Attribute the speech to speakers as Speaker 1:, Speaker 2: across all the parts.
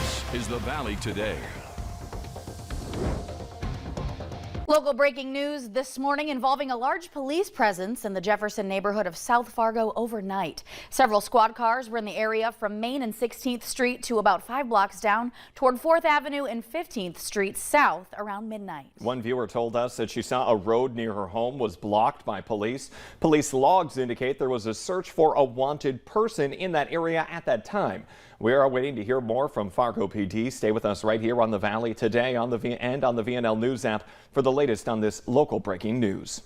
Speaker 1: This is the Valley Today.
Speaker 2: Local breaking news this morning involving a large police presence in the Jefferson neighborhood of South Fargo overnight. Several squad cars were in the area from Main and 16th Street to about 5 blocks down toward 4th Avenue and 15th Street south around midnight.
Speaker 3: One viewer told us that she saw a road near her home was blocked by police. Police logs indicate there was a search for a wanted person in that area at that time. We are waiting to hear more from Fargo PD. Stay with us right here on the Valley Today on the VNL News app for the latest on this local breaking news.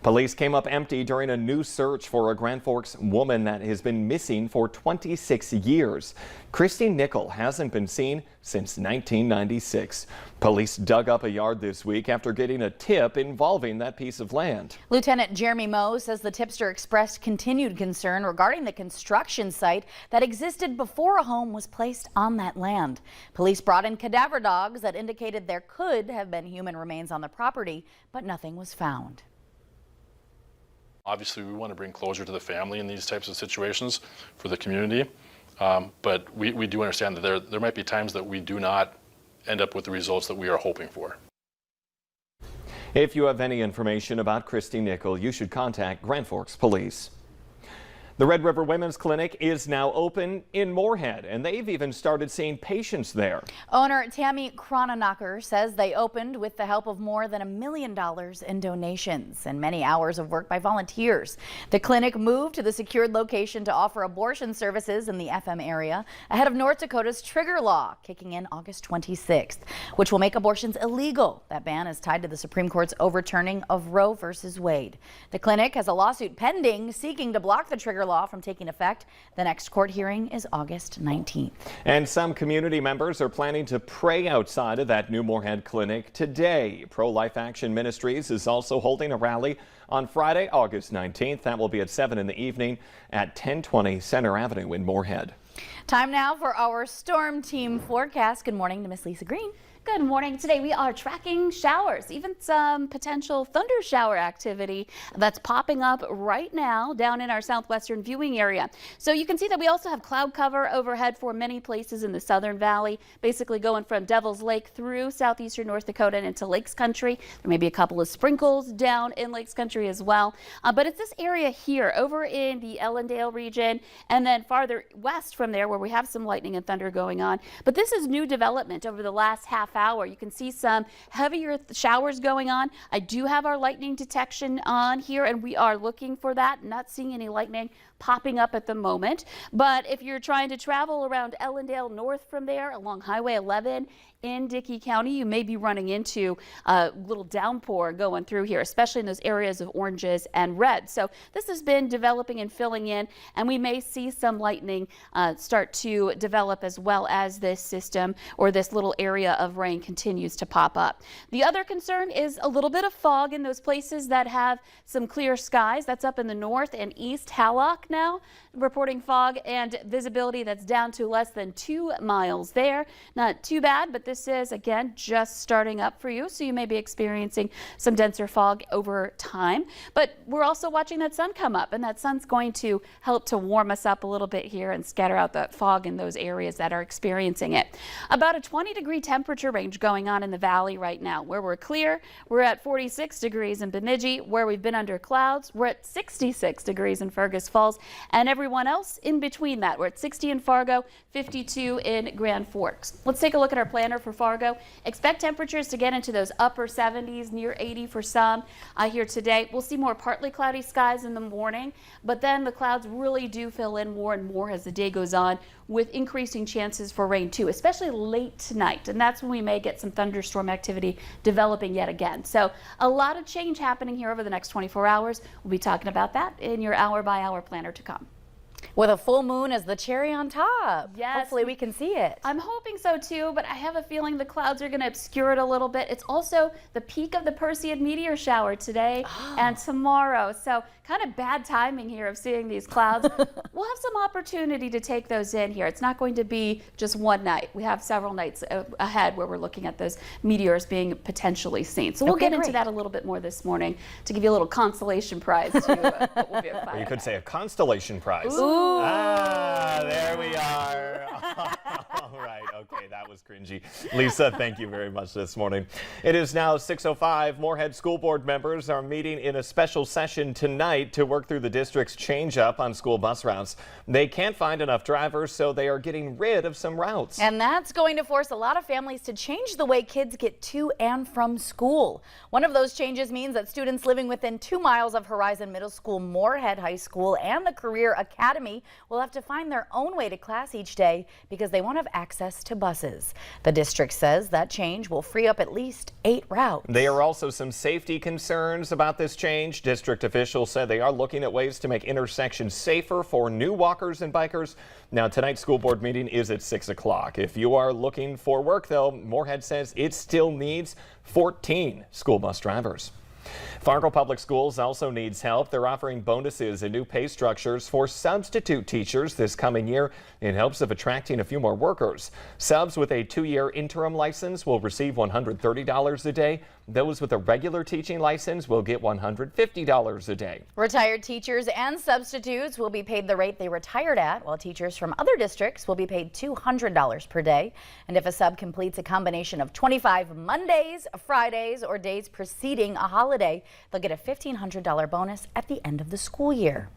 Speaker 3: Police came up empty during a new search for a Grand Forks woman that has been missing for 26 years. Christine Nickel hasn't been seen since 1996. Police dug up a yard this week after getting a tip involving that piece of land.
Speaker 2: Lieutenant Jeremy Moe says the tipster expressed continued concern regarding the construction site that existed before a home was placed on that land. Police brought in cadaver dogs that indicated there could have been human remains on the property, but nothing was found.
Speaker 4: Obviously, we want to bring closure to the family in these types of situations for the community, but we do understand that there might be times that we do not end up with the results that we are hoping for.
Speaker 3: If you have any information about Christine Nickel, you should contact Grand Forks Police. The Red River Women's Clinic is now open in Moorhead, and they've even started seeing patients there.
Speaker 2: Owner Tammy Kronenacher says they opened with the help of more than $1 million in donations and many hours of work by volunteers. The clinic moved to the secured location to offer abortion services in the FM area ahead of North Dakota's trigger law kicking in August 26th, which will make abortions illegal. That ban is tied to the Supreme Court's overturning of Roe versus Wade. The clinic has a lawsuit pending seeking to block the trigger law from taking effect. The next court hearing is August 19th.
Speaker 3: And some community members are planning to pray outside of that new Moorhead clinic today. Pro-Life Action Ministries is also holding a rally on Friday, August 19th. That will be at 7 in the evening at 1020 Center Avenue in Moorhead.
Speaker 2: Time now for our storm team forecast. Good morning to Miss Lisa Green.
Speaker 5: Good morning. Today we are tracking showers, even some potential thunder shower activity that's popping up right now down in our southwestern viewing area. So you can see that we also have cloud cover overhead for many places in the southern valley, basically going from Devil's Lake through southeastern North Dakota and into Lakes Country. There may be a couple of sprinkles down in Lakes Country as well. But it's this area here over in the Ellendale region and then farther west from there where we have some lightning and thunder going on. But this is new development over the last half hour. You can see some heavier showers going on. I do have our lightning detection on here and we are looking for that. Not seeing any lightning popping up at the moment. But if you're trying to travel around Ellendale north from there along Highway 11 in Dickey County, you may be running into a little downpour going through here, especially in those areas of oranges and reds. So this has been developing and filling in, and we may see some lightning start to develop as well as this system or this little area of rain continues to pop up. The other concern is a little bit of fog in those places that have some clear skies. That's up in the north and east. Hallock now reporting fog and visibility that's down to less than 2 miles there. Not too bad, but this is again just starting up for you, so you may be experiencing some denser fog over time. But we're also watching that sun come up, and that sun's going to help to warm us up a little bit here and scatter out that fog in those areas that are experiencing it. About a 20-degree temperature range going on in the valley right now. Where we're clear, we're at 46 degrees in Bemidji. Where we've been under clouds, we're at 66 degrees in Fergus Falls, and everyone else in between that. We're at 60 in Fargo, 52 in Grand Forks. Let's take a look at our planner for Fargo. Expect temperatures to get into those upper 70s, near 80 for some here today. We'll see more partly cloudy skies in the morning, but then the clouds really do fill in more and more as the day goes on, with increasing chances for rain too, especially late tonight. And that's when we may get some thunderstorm activity developing yet again. So a lot of change happening here over the next 24 hours. We'll be talking about that in your hour-by-hour planner to come.
Speaker 2: With a full moon as the cherry on top.
Speaker 5: Yes.
Speaker 2: Hopefully we can see it.
Speaker 5: I'm hoping so too, but I have a feeling the clouds are going to obscure it a little bit. It's also the peak of the Perseid meteor shower today and tomorrow. So kind of bad timing here of seeing these clouds. We'll have some opportunity to take those in here. It's not going to be just one night. We have several nights ahead where we're looking at those meteors being potentially seen. So we'll get into that a little bit more this morning to give you a little consolation prize to what will be a
Speaker 3: Or you could say a constellation prize.
Speaker 2: Ooh.
Speaker 3: Ah, there we are. right. Okay, that was cringy. Lisa, thank you very much this morning. It is now 6:05. Moorhead School Board members are meeting in a special session tonight to work through the district's change-up on school bus routes. They can't find enough drivers, so they are getting rid of some routes.
Speaker 2: And that's going to force a lot of families to change the way kids get to and from school. One of those changes means that students living within 2 miles of Horizon Middle School, Moorhead High School, and the Career Academy will have to find their own way to class each day because they won't have access to buses. The district says that change will free up at least 8 routes.
Speaker 3: There are also some safety concerns about this change. District officials said they are looking at ways to make intersections safer for new walkers and bikers. Now, tonight's school board meeting is at 6 o'clock. If you are looking for work, though, Moorhead says it still needs 14 school bus drivers. Fargo Public Schools also needs help. They're offering bonuses and new pay structures for substitute teachers this coming year in hopes of attracting a few more workers. Subs with a 2-year interim license will receive $130 a day. Those with a regular teaching license will get $150 a day.
Speaker 2: Retired teachers and substitutes will be paid the rate they retired at, while teachers from other districts will be paid $200 per day. And if a sub completes a combination of 25 Mondays, Fridays, or days preceding a holiday, they'll get a $1,500 bonus at the end of the school year.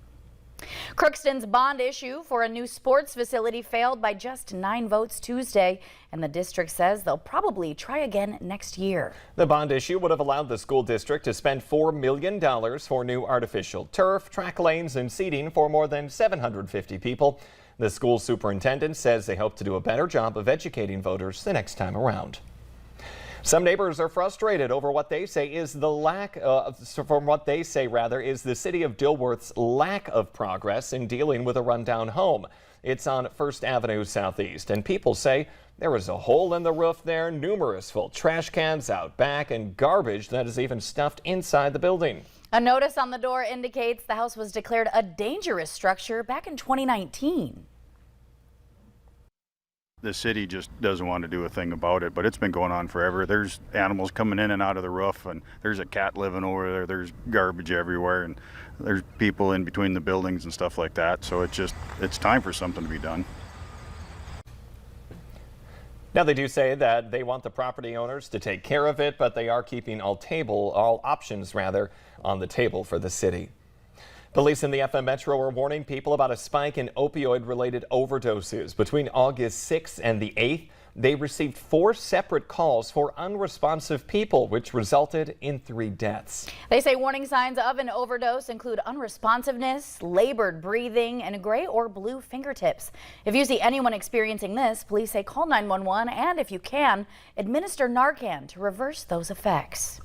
Speaker 2: Crookston's bond issue for a new sports facility failed by just 9 votes Tuesday, and the district says they'll probably try again next year.
Speaker 3: The bond issue would have allowed the school district to spend $4 million for new artificial turf, track lanes, and seating for more than 750 people. The school superintendent says they hope to do a better job of educating voters the next time around. Some neighbors are frustrated over what they say is the city of Dilworth's lack of progress in dealing with a rundown home. It's on First Avenue Southeast, and people say there is a hole in the roof there, numerous full trash cans out back, and garbage that is even stuffed inside the building.
Speaker 2: A notice on the door indicates the house was declared a dangerous structure back in 2019.
Speaker 1: The city just doesn't want to do a thing about it, but it's been going on forever. There's animals coming in and out of the roof, and there's a cat living over there. There's garbage everywhere, and there's people in between the buildings and stuff like that. So it's time for something to be done.
Speaker 3: Now, they do say that they want the property owners to take care of it, but they are keeping all options on the table for the city. Police in the FM Metro are warning people about a spike in opioid-related overdoses. Between August 6th and the 8th, they received 4 separate calls for unresponsive people, which resulted in 3 deaths.
Speaker 2: They say warning signs of an overdose include unresponsiveness, labored breathing, and gray or blue fingertips. If you see anyone experiencing this, police say call 911 and, if you can, administer Narcan to reverse those effects.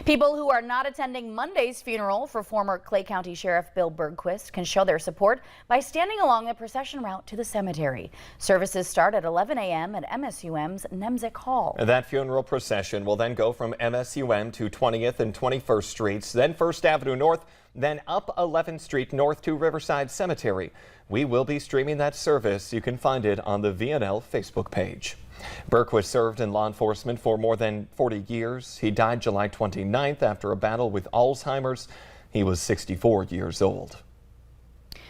Speaker 2: People who are not attending Monday's funeral for former Clay County Sheriff Bill Bergquist can show their support by standing along the procession route to the cemetery. Services start at 11 a.m. at MSUM's Nemzik Hall.
Speaker 3: That funeral procession will then go from MSUM to 20th and 21st Streets, then First Avenue North, then up 11th Street North to Riverside Cemetery. We will be streaming that service. You can find it on the VNL Facebook page. Bergquist served in law enforcement for more than 40 years. He died July 29th after a battle with Alzheimer's. He was 64 years old.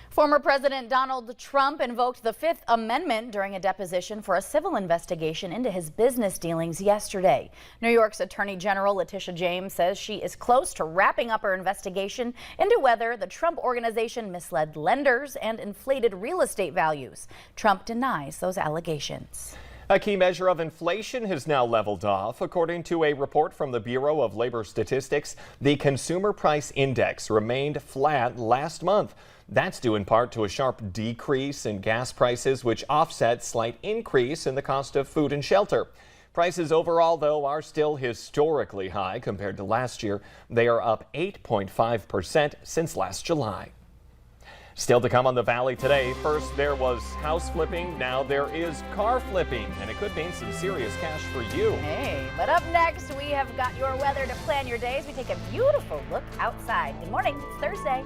Speaker 2: Former President Donald Trump invoked the Fifth Amendment during a deposition for a civil investigation into his business dealings yesterday. New York's Attorney General Letitia James says she is close to wrapping up her investigation into whether the Trump organization misled lenders and inflated real estate values. Trump denies those allegations.
Speaker 3: A key measure of inflation has now leveled off. According to a report from the Bureau of Labor Statistics, the Consumer Price Index remained flat last month. That's due in part to a sharp decrease in gas prices, which offset slight increase in the cost of food and shelter. Prices overall, though, are still historically high compared to last year. They are up 8.5% since last July. Still to come on the Valley today. First, there was house flipping. Now there is car flipping, and it could mean some serious cash for you.
Speaker 2: Hey, but up next, we have got your weather to plan your day as we take a beautiful look outside. Good morning. It's Thursday.